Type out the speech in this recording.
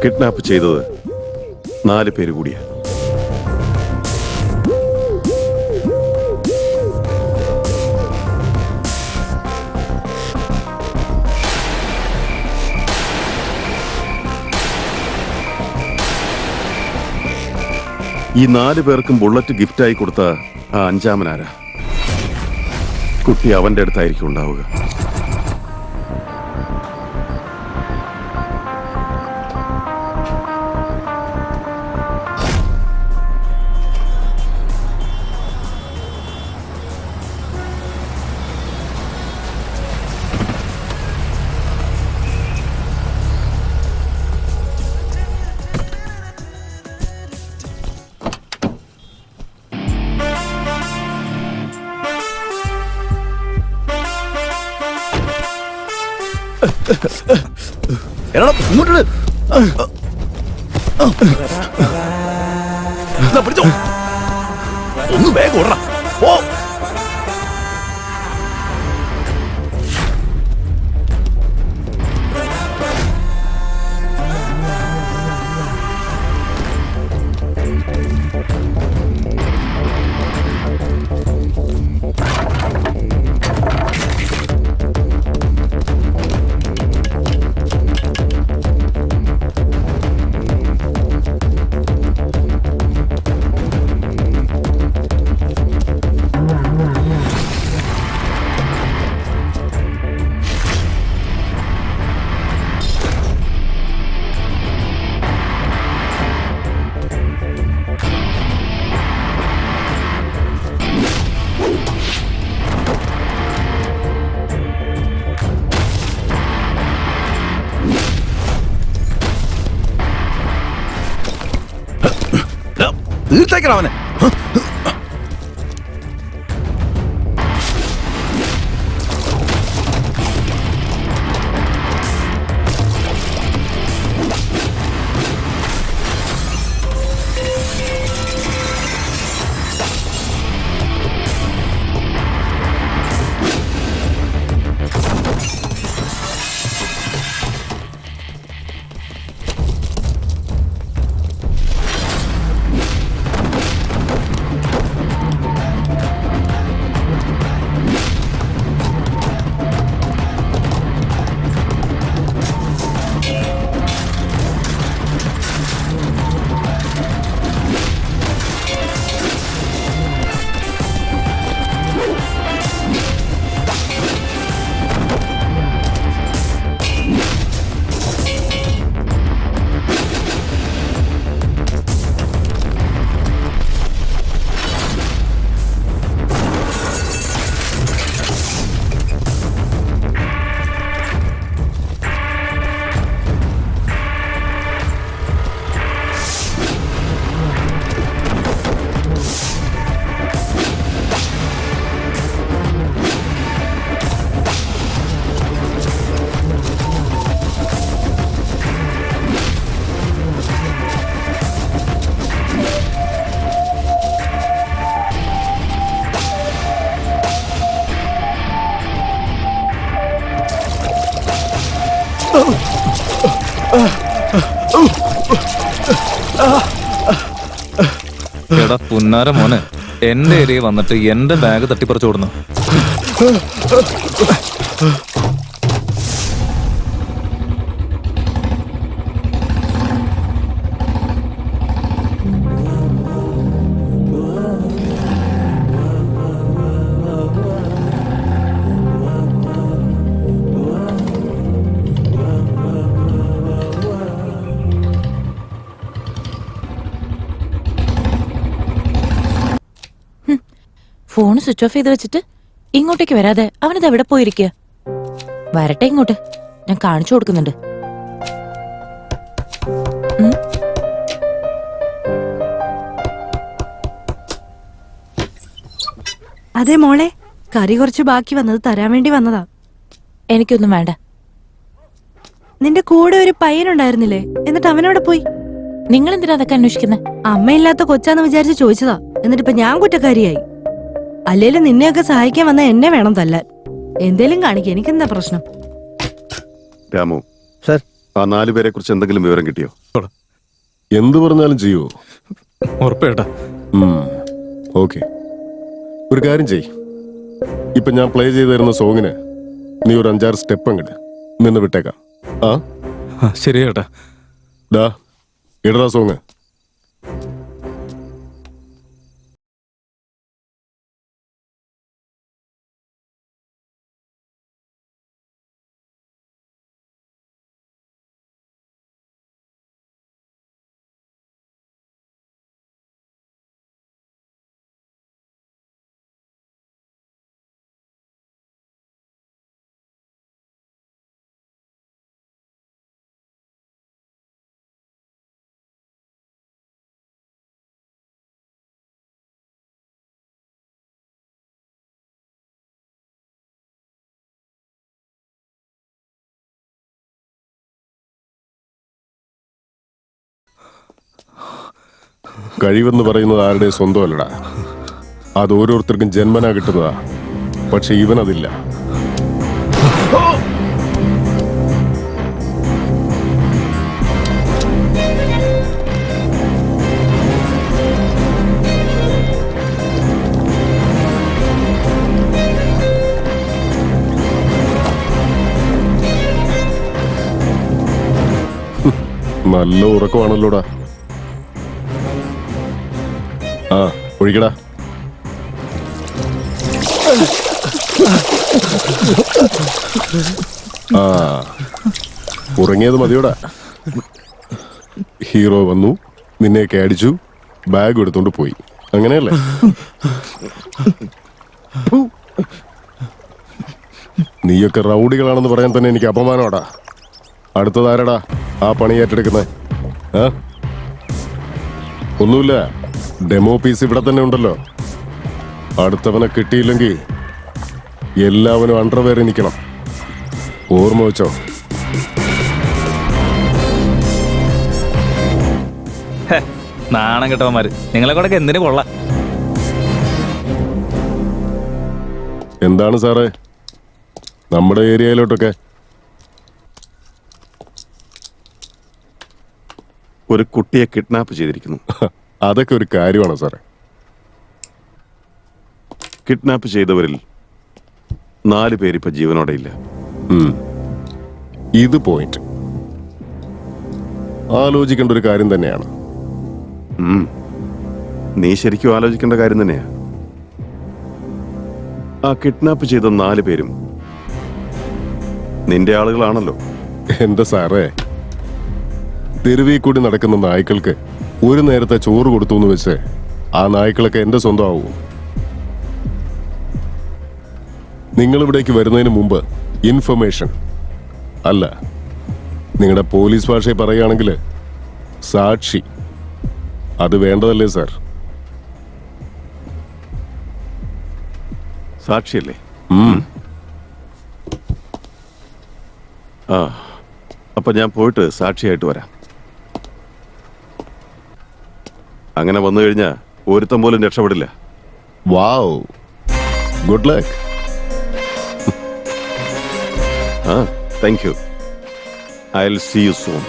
Kidnap ചെയ്തത് 4 പേര് കൂടിയാ. ഈ 4 പേർക്കും ബുള്ളറ്റ് ഗിഫ്റ്റായി കൊടുത്ത ആ 5-മനാരാ? കുട്ടി അവന്റെ അടുത്തായിരിക്കും ഉണ്ടാവുക. ഒന്ന് വേഗം ഓടണം. ഓ തീർച്ചയാക്കണം അവനെ. എടാ പുന്നാര മോനെ, എന്റെ ഏരിയ വന്നിട്ട് എന്റെ ബാഗ് തട്ടിപ്പറിച്ചോടുന്നു. ഫോൺ സ്വിച്ച് ഓഫ് ചെയ്ത് വെച്ചിട്ട് ഇങ്ങോട്ടേക്ക് വരാതെ അവനത് എവിടെ പോയിരിക്കുക? വരട്ടെ ഇങ്ങോട്ട്, ഞാൻ കാണിച്ചു കൊടുക്കുന്നുണ്ട്. അതെ മോളെ, കറി കുറച്ച് ബാക്കി വന്നത് തരാൻ വേണ്ടി വന്നതാ. എനിക്കൊന്നും വേണ്ട. നിന്റെ കൂടെ ഒരു പയ്യനുണ്ടായിരുന്നില്ലേ, എന്നിട്ട് അവനോടെ പോയി? നിങ്ങൾ എന്തിനാ അതൊക്കെ അന്വേഷിക്കുന്നത്? അമ്മയില്ലാത്ത കൊച്ചാന്ന് വിചാരിച്ച് ചോദിച്ചതാ, എന്നിട്ടിപ്പൊ ഞാൻ കുറ്റക്കാരിയായി. അല്ലേലും നിന്നെയൊക്കെ സഹായിക്കാൻ വന്ന എന്നെ വേണം തല്ലാൻ. എന്തേലും കാണിക്ക, എനിക്കെന്താ പ്രശ്നം? രാമു സർ, ആ 4 പേരെ കുറിച്ച് എന്തെങ്കിലും വിവരം കിട്ടിയോ? എന്തു പറഞ്ഞാലും ചെയ്യുവോ? ഉറപ്പേട്ടാ. ഓക്കെ, ഒരു കാര്യം ചെയ്. ഇപ്പൊ ഞാൻ പ്ലേ ചെയ്ത് തരുന്ന സോങ്ങിന് നീ ഒരു 5-6 സ്റ്റെപ്പ് അങ്ങോട്ട് നിന്ന് വിട്ടേക്കാം. ആ ശരി ഏട്ടാ. ഡാ ഇടറാ സോങ്. കഴിവെന്ന് പറയുന്നത് ആരുടെ സ്വന്തമല്ലടാ, അത് ഓരോരുത്തർക്കും ജന്മനാ കിട്ടുന്നതാ. പക്ഷെ ഇവനതില്ല. നല്ല ഉറക്കമാണല്ലോടാ. ആ ഒഴിക്കടാ. ആ ഉറങ്ങിയത് മതിയോടാ. ഹീറോ വന്നു, നിന്നെയൊക്കെ അടിച്ചു, ബാഗ് എടുത്തോണ്ട് പോയി, അങ്ങനെയല്ലേ? നീയൊക്കെ റൗഡികളാണെന്ന് പറയാൻ തന്നെ എനിക്ക് അപമാനമാടാ. അടുത്തതാരടാ ആ പണി ഏറ്റെടുക്കുന്നത്? ഒന്നുമില്ല, ഡെമോ പീസ് ഇവിടെ തന്നെ ഉണ്ടല്ലോ. അടുത്തവനെ കിട്ടിയില്ലെങ്കിൽ എല്ലാവനും അണ്ടർവെയർ നിൽക്കണം. ഓർമ്മ വെച്ചോ. നാണം കെട്ടവന്മാര്, നിങ്ങളെ കൂടെ എന്തിനു കൊള്ളാം. എന്താണ് സാറേ നമ്മുടെ ഏരിയയിലോട്ടൊക്കെ? ഒരു കുട്ടിയെ കിഡ്നാപ്പ് ചെയ്തിരിക്കുന്നു. അതൊക്കെ ഒരു കാര്യമാണോ സാറേ? കിഡ്നാപ്പ് ചെയ്തവരിൽ 4 പേരിപ്പോ ജീവനോടെ ഇല്ല. ഇത് പോയിന്റ് ആലോചിക്കേണ്ട ഒരു കാര്യം തന്നെയാണ്. നീ ശരിക്കും ആലോചിക്കേണ്ട കാര്യം തന്നെയാ. ആ കിഡ്നാപ്പ് ചെയ്ത 4 പേരും നിന്റെ ആളുകളാണല്ലോ. എന്റെ സാറേ, തെരുവിൽ കൂടി നടക്കുന്ന നായ്ക്കൾക്ക് ഒരു നേരത്തെ ചോറ് കൊടുത്തു എന്ന് വെച്ച് ആ നായ്ക്കളൊക്കെ എന്റെ സ്വന്തമാവൂ? നിങ്ങൾ ഇവിടേക്ക് വരുന്നതിന് മുമ്പ് ഇൻഫർമേഷൻ അല്ല, നിങ്ങളുടെ പോലീസ് ഭാഷയിൽ പറയുകയാണെങ്കിൽ സാക്ഷി, അത് വേണ്ടതല്ലേ സാർ? സാക്ഷിയല്ലേ? ആ അപ്പൊ ഞാൻ പോയിട്ട് സാക്ഷിയായിട്ട് വരാം. അങ്ങനെ വന്നു കഴിഞ്ഞാൽ ഒരുത്തം പോലും രക്ഷപ്പെടില്ല. Wow, good luck. Thank you. I will see you soon.